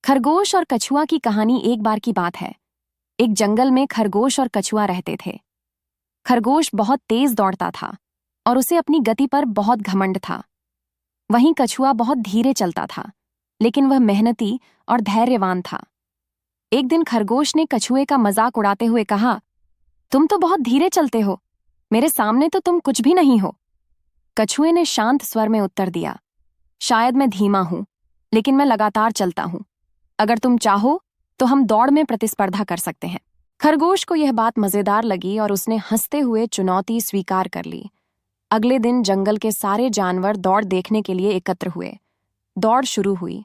खरगोश और कछुआ की कहानी एक बार की बात है। एक जंगल में खरगोश और कछुआ रहते थे। खरगोश बहुत तेज दौड़ता था और उसे अपनी गति पर बहुत घमंड था। वहीं कछुआ बहुत धीरे चलता था, लेकिन वह मेहनती और धैर्यवान था। एक दिन खरगोश ने कछुए का मजाक उड़ाते हुए कहा, तुम तो बहुत धीरे चलते हो, मेरे सामने तो तुम कुछ भी नहीं हो। कछुए ने शांत स्वर में उत्तर दिया, शायद मैं धीमा हूं, लेकिन मैं लगातार चलता हूं। अगर तुम चाहो तो हम दौड़ में प्रतिस्पर्धा कर सकते हैं। खरगोश को यह बात मजेदार लगी और उसने हंसते हुए चुनौती स्वीकार कर ली। अगले दिन जंगल के सारे जानवर दौड़ देखने के लिए एकत्र हुए। दौड़ शुरू हुई।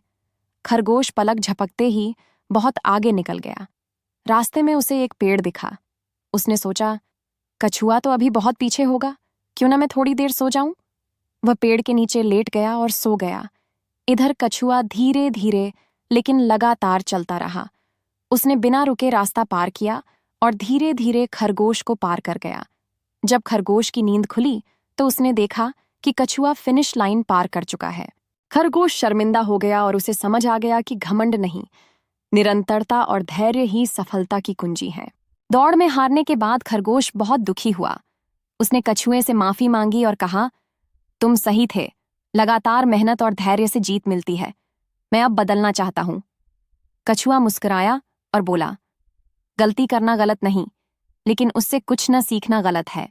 खरगोश पलक झपकते ही बहुत आगे निकल गया। रास्ते में उसे एक पेड़ दिखा। उसने सोचा, कछुआ तो अभी बहुत पीछे होगा, क्यों ना मैं थोड़ी देर सो जाऊं। वह पेड़ के नीचे लेट गया और सो गया। इधर कछुआ धीरे धीरे लेकिन लगातार चलता रहा। उसने बिना रुके रास्ता पार किया और धीरे धीरे खरगोश को पार कर गया। जब खरगोश की नींद खुली तो उसने देखा कि कछुआ फिनिश लाइन पार कर चुका है। खरगोश शर्मिंदा हो गया और उसे समझ आ गया कि घमंड नहीं, निरंतरता और धैर्य ही सफलता की कुंजी है। दौड़ में हारने के बाद खरगोश बहुत दुखी हुआ। उसने कछुए से माफी मांगी और कहा, तुम सही थे, लगातार मेहनत और धैर्य से जीत मिलती है। मैं अब बदलना चाहता हूं। कछुआ मुस्कुराया और बोला, गलती करना गलत नहीं, लेकिन उससे कुछ न सीखना गलत है।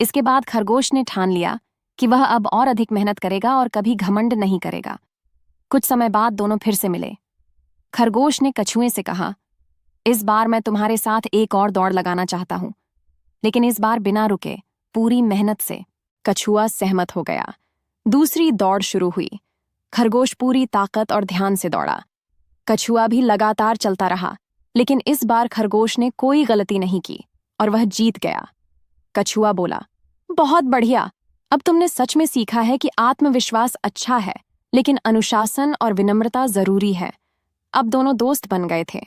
इसके बाद खरगोश ने ठान लिया कि वह अब और अधिक मेहनत करेगा और कभी घमंड नहीं करेगा। कुछ समय बाद दोनों फिर से मिले। खरगोश ने कछुए से कहा, इस बार मैं तुम्हारे साथ एक और दौड़ लगाना चाहता हूं, लेकिन इस बार बिना रुके, पूरी मेहनत से। कछुआ सहमत हो गया। दूसरी दौड़ शुरू हुई। खरगोश पूरी ताकत और ध्यान से दौड़ा। कछुआ भी लगातार चलता रहा, लेकिन इस बार खरगोश ने कोई गलती नहीं की और वह जीत गया। कछुआ बोला, बहुत बढ़िया, अब तुमने सच में सीखा है कि आत्मविश्वास अच्छा है, लेकिन अनुशासन और विनम्रता जरूरी है। अब दोनों दोस्त बन गए थे।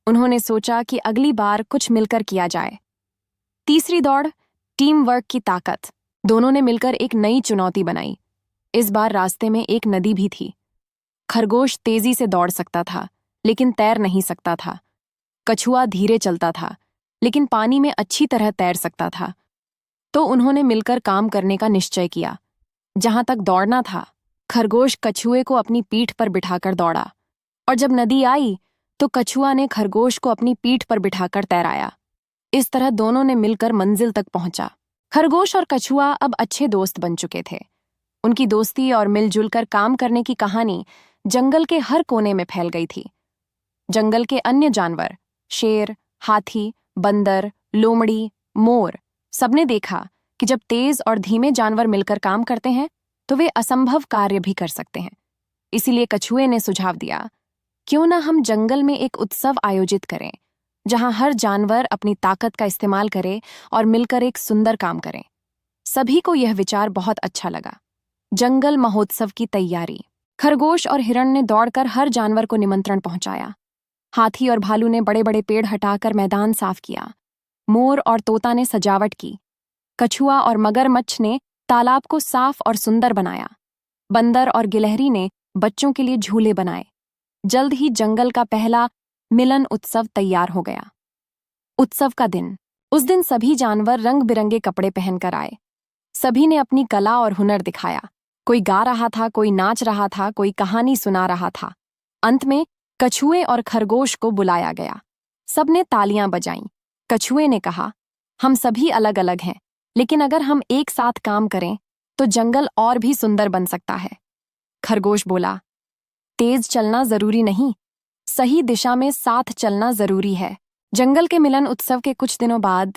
उन्होंने सोचा कि अगली बार कुछ मिलकर किया जाए। तीसरी दौड़, टीम वर्क की ताकत। दोनों ने मिलकर एक नई चुनौती बनाई। इस बार रास्ते में एक नदी भी थी। खरगोश तेजी से दौड़ सकता था, लेकिन तैर नहीं सकता था। कछुआ धीरे चलता था, लेकिन पानी में अच्छी तरह तैर सकता था। तो उन्होंने मिलकर काम करने का निश्चय किया। जहां तक दौड़ना था, खरगोश कछुए को अपनी पीठ पर बिठाकर दौड़ा, और जब नदी आई तो कछुआ ने खरगोश को अपनी पीठ पर बिठाकर तैराया। इस तरह दोनों ने मिलकर मंजिल तक पहुंचा। खरगोश और कछुआ अब अच्छे दोस्त बन चुके थे। उनकी दोस्ती और मिलजुल कर काम करने की कहानी जंगल के हर कोने में फैल गई थी। जंगल के अन्य जानवर, शेर, हाथी, बंदर, लोमड़ी, मोर, सबने देखा कि जब तेज और धीमे जानवर मिलकर काम करते हैं तो वे असंभव कार्य भी कर सकते हैं। इसीलिए कछुए ने सुझाव दिया, क्यों ना हम जंगल में एक उत्सव आयोजित करें, जहां हर जानवर अपनी ताकत का इस्तेमाल करे और मिलकर एक सुंदर काम करें। सभी को यह विचार बहुत अच्छा लगा। जंगल महोत्सव की तैयारी। खरगोश और हिरण ने दौड़कर हर जानवर को निमंत्रण पहुंचाया। हाथी और भालू ने बड़े बड़े पेड़ हटाकर मैदान साफ किया। मोर और तोता ने सजावट की। कछुआ और मगरमच्छ ने तालाब को साफ और सुंदर बनाया। बंदर और गिलहरी ने बच्चों के लिए झूले बनाए। जल्द ही जंगल का पहला मिलन उत्सव तैयार हो गया। उत्सव का दिन। उस दिन सभी जानवर रंग बिरंगे कपड़े पहनकर आए। सभी ने अपनी कला और हुनर दिखाया। कोई गा रहा था, कोई नाच रहा था, कोई कहानी सुना रहा था। अंत में कछुए और खरगोश को बुलाया गया। सबने तालियां बजाईं। कछुए ने कहा, हम सभी अलग अलग हैं, लेकिन अगर हम एक साथ काम करें तो जंगल और भी सुंदर बन सकता है। खरगोश बोला, तेज चलना जरूरी नहीं, सही दिशा में साथ चलना जरूरी है। जंगल के मिलन उत्सव के कुछ दिनों बाद